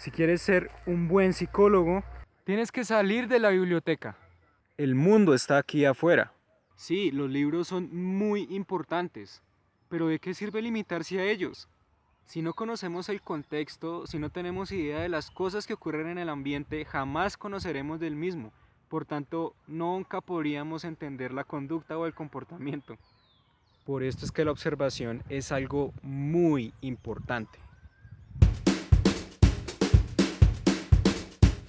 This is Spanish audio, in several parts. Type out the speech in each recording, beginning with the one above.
Si quieres ser un buen psicólogo, tienes que salir de la biblioteca. El mundo está aquí afuera. Sí, los libros son muy importantes, pero ¿de qué sirve limitarse a ellos? Si no conocemos el contexto, si no tenemos idea de las cosas que ocurren en el ambiente, jamás conoceremos del mismo. Por tanto, nunca podríamos entender la conducta o el comportamiento. Por esto es que la observación es algo muy importante.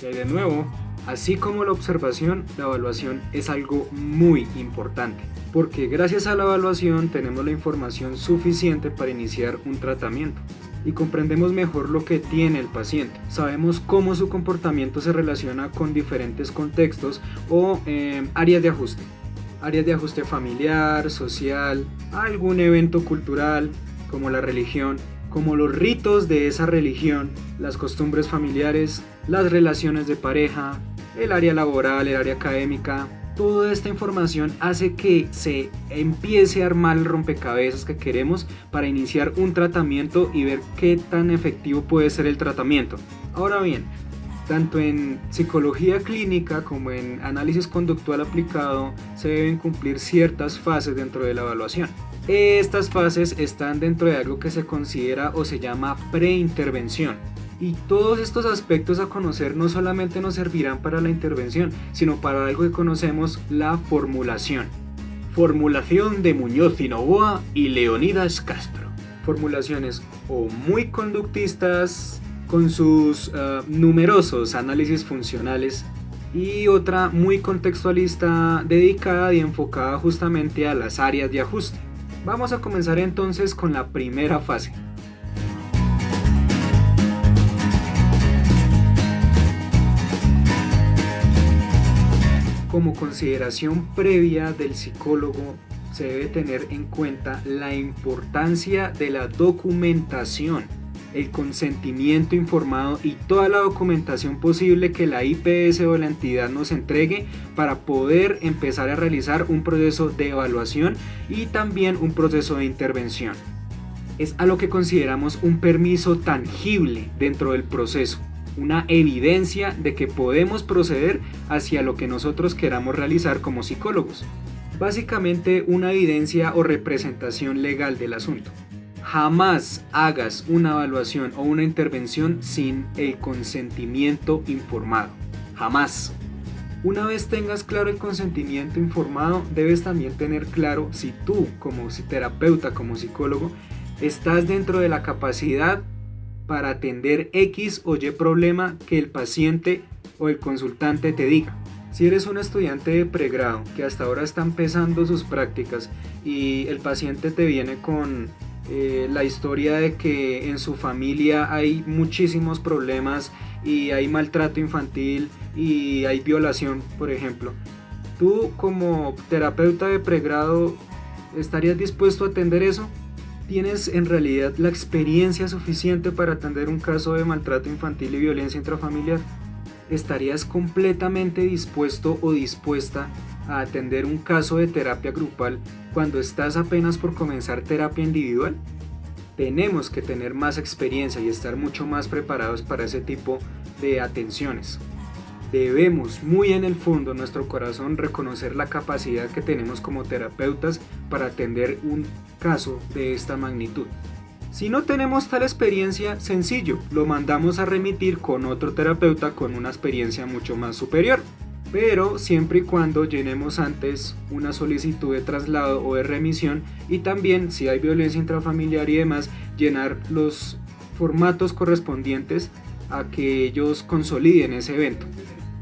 Y de nuevo, así como la observación, la evaluación es algo muy importante, porque gracias a la evaluación tenemos la información suficiente para iniciar un tratamiento y comprendemos mejor lo que tiene el paciente. Sabemos cómo su comportamiento se relaciona con diferentes contextos o áreas de ajuste. Áreas de ajuste familiar, social, algún evento cultural como la religión, como los ritos de esa religión, las costumbres familiares, las relaciones de pareja, el área laboral, el área académica. Toda esta información hace que se empiece a armar el rompecabezas que queremos para iniciar un tratamiento y ver qué tan efectivo puede ser el tratamiento. Ahora bien, tanto en psicología clínica como en análisis conductual aplicado se deben cumplir ciertas fases dentro de la evaluación. Estas fases están dentro de algo que se considera o se llama preintervención. Y todos estos aspectos a conocer no solamente nos servirán para la intervención, sino para algo que conocemos, la formulación. Formulación de Muñoz y Novoa y Leonidas Castro. Formulaciones o muy conductistas con sus numerosos análisis funcionales y otra muy contextualista dedicada y enfocada justamente a las áreas de ajuste. Vamos a comenzar entonces con la primera fase. Como consideración previa del psicólogo, se debe tener en cuenta la importancia de la documentación, el consentimiento informado y toda la documentación posible que la IPS o la entidad nos entregue para poder empezar a realizar un proceso de evaluación y también un proceso de intervención. Es a lo que consideramos un permiso tangible dentro del proceso, una evidencia de que podemos proceder hacia lo que nosotros queramos realizar como psicólogos. Básicamente una evidencia o representación legal del asunto. Jamás hagas una evaluación o una intervención sin el consentimiento informado. Jamás. Una vez tengas claro el consentimiento informado, debes también tener claro si tú, como terapeuta, como psicólogo, estás dentro de la capacidad para atender X o Y problema que el paciente o el consultante te diga. Si eres un estudiante de pregrado que hasta ahora está empezando sus prácticas y el paciente te viene con la historia de que en su familia hay muchísimos problemas y hay maltrato infantil y hay violación, por ejemplo, tú como terapeuta de pregrado, ¿estarías dispuesto a atender eso? ¿Tienes en realidad la experiencia suficiente para atender un caso de maltrato infantil y violencia intrafamiliar? ¿Estarías completamente dispuesto o dispuesta a atender un caso de terapia grupal cuando estás apenas por comenzar terapia individual? Tenemos que tener más experiencia y estar mucho más preparados para ese tipo de atenciones. Debemos muy en el fondo de nuestro corazón reconocer la capacidad que tenemos como terapeutas para atender un caso de esta magnitud. Si no tenemos tal experiencia, sencillo, lo mandamos a remitir con otro terapeuta con una experiencia mucho más superior. Pero siempre y cuando llenemos antes una solicitud de traslado o de remisión y también si hay violencia intrafamiliar y demás, llenar los formatos correspondientes a que ellos consoliden ese evento.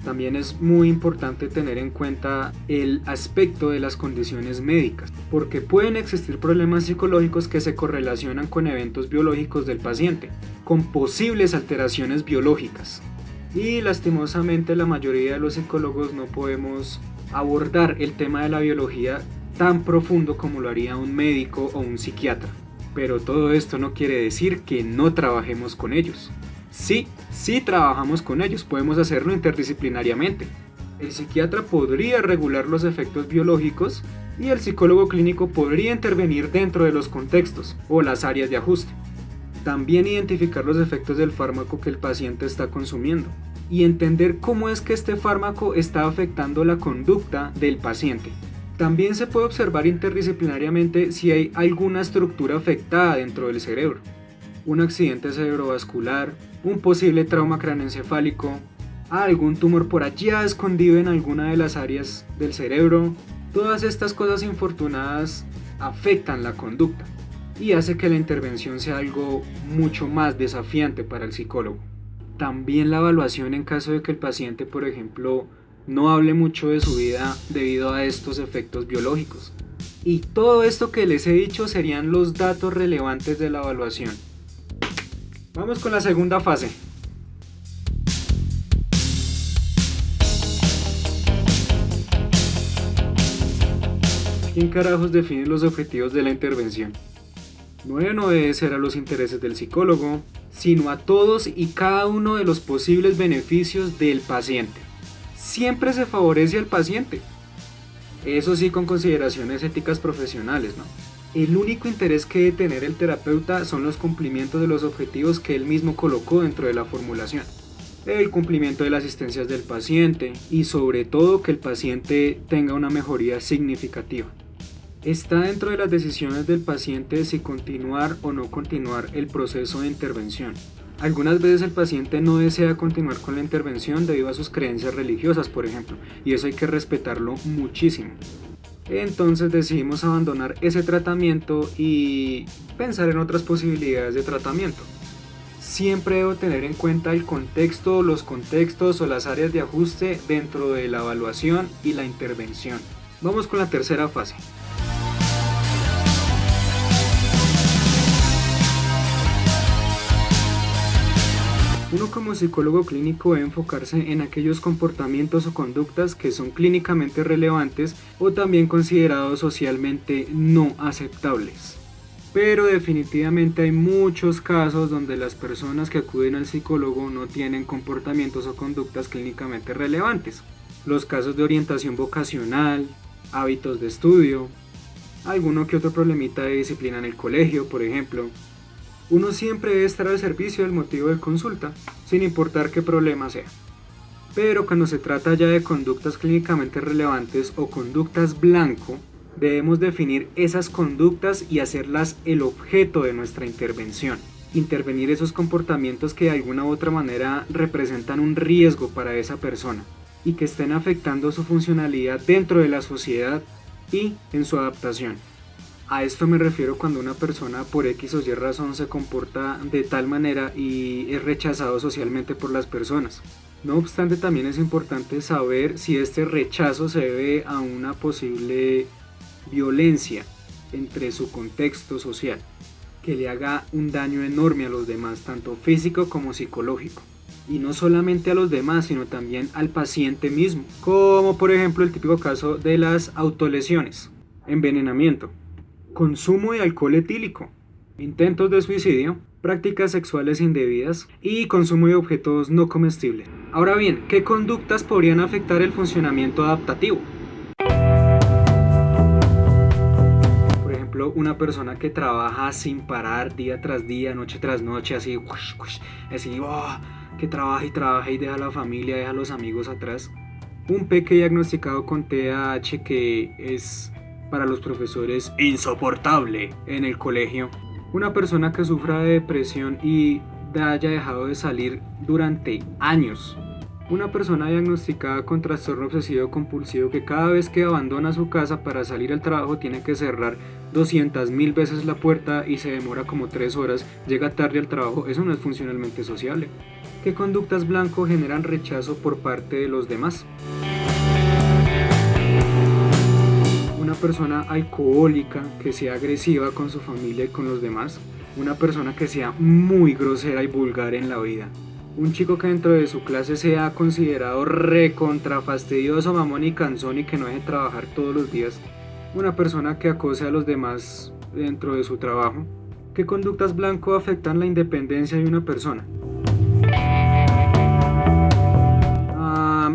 También es muy importante tener en cuenta el aspecto de las condiciones médicas, porque pueden existir problemas psicológicos que se correlacionan con eventos biológicos del paciente, con posibles alteraciones biológicas. Y lastimosamente la mayoría de los psicólogos no podemos abordar el tema de la biología tan profundo como lo haría un médico o un psiquiatra. Pero todo esto no quiere decir que no trabajemos con ellos. Sí trabajamos con ellos, podemos hacerlo interdisciplinariamente. El psiquiatra podría regular los efectos biológicos y el psicólogo clínico podría intervenir dentro de los contextos o las áreas de ajuste. También identificar los efectos del fármaco que el paciente está consumiendo y entender cómo es que este fármaco está afectando la conducta del paciente. También se puede observar interdisciplinariamente si hay alguna estructura afectada dentro del cerebro, un accidente cerebrovascular, un posible trauma craneoencefálico, algún tumor por allá escondido en alguna de las áreas del cerebro. Todas estas cosas infortunadas afectan la conducta y hace que la intervención sea algo mucho más desafiante para el psicólogo. También la evaluación en caso de que el paciente, por ejemplo, no hable mucho de su vida debido a estos efectos biológicos. Y todo esto que les he dicho serían los datos relevantes de la evaluación. Vamos con la segunda fase. ¿Quién carajos define los objetivos de la intervención? No deben obedecer a los intereses del psicólogo, sino a todos y cada uno de los posibles beneficios del paciente. Siempre se favorece al paciente. Eso sí, con consideraciones éticas profesionales, ¿no? El único interés que debe tener el terapeuta son los cumplimientos de los objetivos que él mismo colocó dentro de la formulación. El cumplimiento de las asistencias del paciente y sobre todo que el paciente tenga una mejoría significativa. Está dentro de las decisiones del paciente si continuar o no continuar el proceso de intervención. Algunas veces el paciente no desea continuar con la intervención debido a sus creencias religiosas, por ejemplo, y eso hay que respetarlo muchísimo. Entonces decidimos abandonar ese tratamiento y pensar en otras posibilidades de tratamiento. Siempre debo tener en cuenta el contexto, los contextos o las áreas de ajuste dentro de la evaluación y la intervención. Vamos con la tercera fase. Uno como psicólogo clínico debe enfocarse en aquellos comportamientos o conductas que son clínicamente relevantes o también considerados socialmente no aceptables. Pero definitivamente hay muchos casos donde las personas que acuden al psicólogo no tienen comportamientos o conductas clínicamente relevantes. Los casos de orientación vocacional, hábitos de estudio, alguno que otro problemita de disciplina en el colegio, por ejemplo. Uno siempre debe estar al servicio del motivo de consulta, sin importar qué problema sea. Pero cuando se trata ya de conductas clínicamente relevantes o conductas blanco, debemos definir esas conductas y hacerlas el objeto de nuestra intervención. Intervenir esos comportamientos que de alguna u otra manera representan un riesgo para esa persona y que estén afectando su funcionalidad dentro de la sociedad y en su adaptación. A esto me refiero cuando una persona por X o Y razón se comporta de tal manera y es rechazado socialmente por las personas. No obstante, también es importante saber si este rechazo se debe a una posible violencia entre su contexto social, que le haga un daño enorme a los demás, tanto físico como psicológico. Y no solamente a los demás, sino también al paciente mismo, como por ejemplo el típico caso de las autolesiones, envenenamiento, consumo de alcohol etílico, intentos de suicidio, prácticas sexuales indebidas y consumo de objetos no comestibles. Ahora bien, ¿qué conductas podrían afectar el funcionamiento adaptativo? Por ejemplo, una persona que trabaja sin parar día tras día, noche tras noche, así, que trabaja y deja a la familia, deja a los amigos atrás. Un peque diagnosticado con TDAH que es para los profesores insoportable en el colegio. Una persona que sufra de depresión y haya dejado de salir durante años. Una persona diagnosticada con trastorno obsesivo compulsivo que cada vez que abandona su casa para salir al trabajo tiene que cerrar 200.000 veces la puerta y se demora como 3 horas, llega tarde al trabajo. Eso no es funcionalmente sociable. ¿Qué conductas blanco generan rechazo por parte de los demás? Una persona alcohólica que sea agresiva con su familia y con los demás. Una persona que sea muy grosera y vulgar en la vida. Un chico que dentro de su clase sea considerado recontra fastidioso, mamón y cansón y que no deje trabajar todos los días. Una persona que acose a los demás dentro de su trabajo. ¿Qué conductas blanco afectan la independencia de una persona?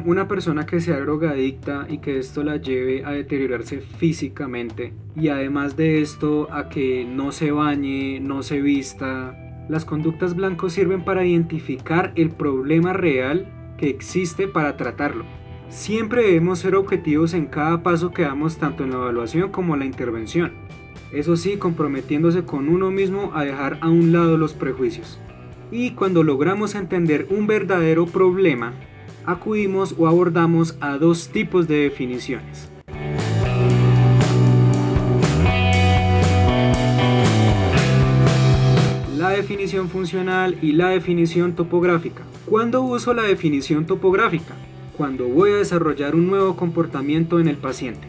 Una persona que sea drogadicta y que esto la lleve a deteriorarse físicamente y además de esto a que no se bañe, no se vista, Las conductas blanco sirven para identificar el problema real que existe para tratarlo. Siempre debemos ser objetivos en cada paso que damos, tanto en la evaluación como en la intervención. Eso sí, comprometiéndose con uno mismo a dejar a un lado los prejuicios. Y cuando logramos entender un verdadero problema, acudimos o abordamos a dos tipos de definiciones. La definición funcional y la definición topográfica. ¿Cuándo uso la definición topográfica? Cuando voy a desarrollar un nuevo comportamiento en el paciente.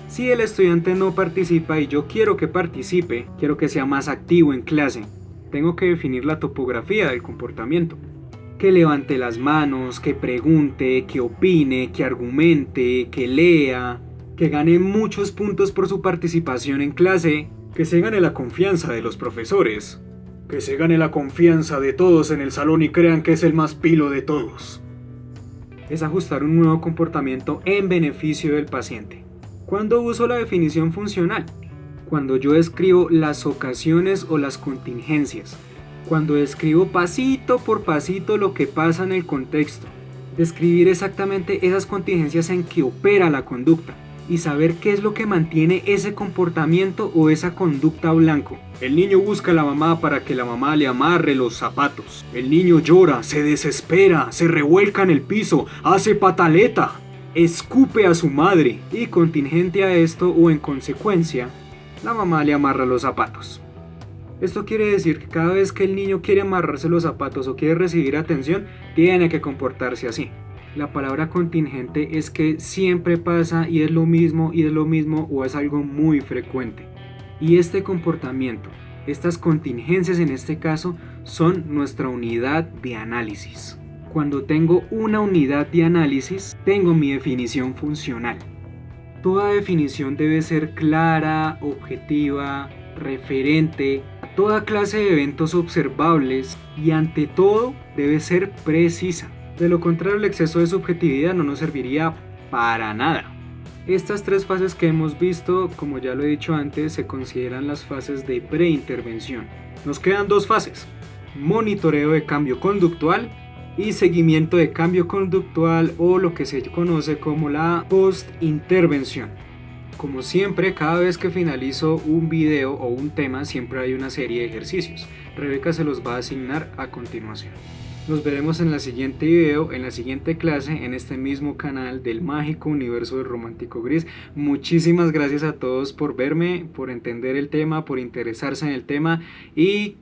Si el estudiante no participa y yo quiero que participe, quiero que sea más activo en clase, tengo que definir la topografía del comportamiento. Que levante las manos, que pregunte, que opine, que argumente, que lea, que gane muchos puntos por su participación en clase, que se gane la confianza de los profesores, que se gane la confianza de todos en el salón y crean que es el más pilo de todos. Es ajustar un nuevo comportamiento en beneficio del paciente. ¿Cuándo uso la definición funcional? Cuando yo describo las ocasiones o las contingencias. Cuando describo pasito por pasito lo que pasa en el contexto. Describir exactamente esas contingencias en que opera la conducta y saber qué es lo que mantiene ese comportamiento o esa conducta blanco. El niño busca a la mamá para que la mamá le amarre los zapatos. El niño llora, se desespera, se revuelca en el piso, hace pataleta, escupe a su madre y contingente a esto o en consecuencia, la mamá le amarra los zapatos. Esto quiere decir que cada vez que el niño quiere amarrarse los zapatos o quiere recibir atención, tiene que comportarse así. La palabra contingente es que siempre pasa y es lo mismo o es algo muy frecuente. Y este comportamiento, estas contingencias en este caso, son nuestra unidad de análisis. Cuando tengo una unidad de análisis, tengo mi definición funcional. Toda definición debe ser clara, objetiva, referente a toda clase de eventos observables y ante todo debe ser precisa. De lo contrario, el exceso de subjetividad no nos serviría para nada. Estas tres fases que hemos visto, como ya lo he dicho antes, se consideran las fases de preintervención. Nos quedan dos fases: monitoreo de cambio conductual y seguimiento de cambio conductual, o lo que se conoce como la postintervención. Como siempre, cada vez que finalizo un video o un tema, siempre hay una serie de ejercicios. Rebeca se los va a asignar a continuación. Nos veremos en el siguiente video, en la siguiente clase, en este mismo canal del mágico universo del Romántico Gris. Muchísimas gracias a todos por verme, por entender el tema, por interesarse en el tema, y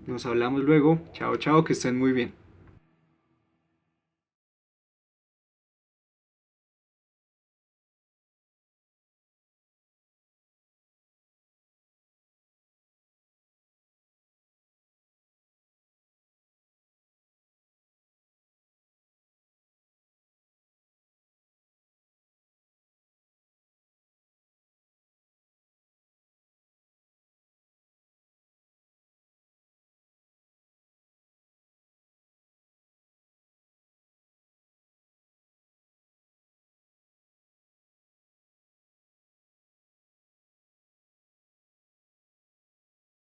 nos hablamos luego. Chao, chao, que estén muy bien.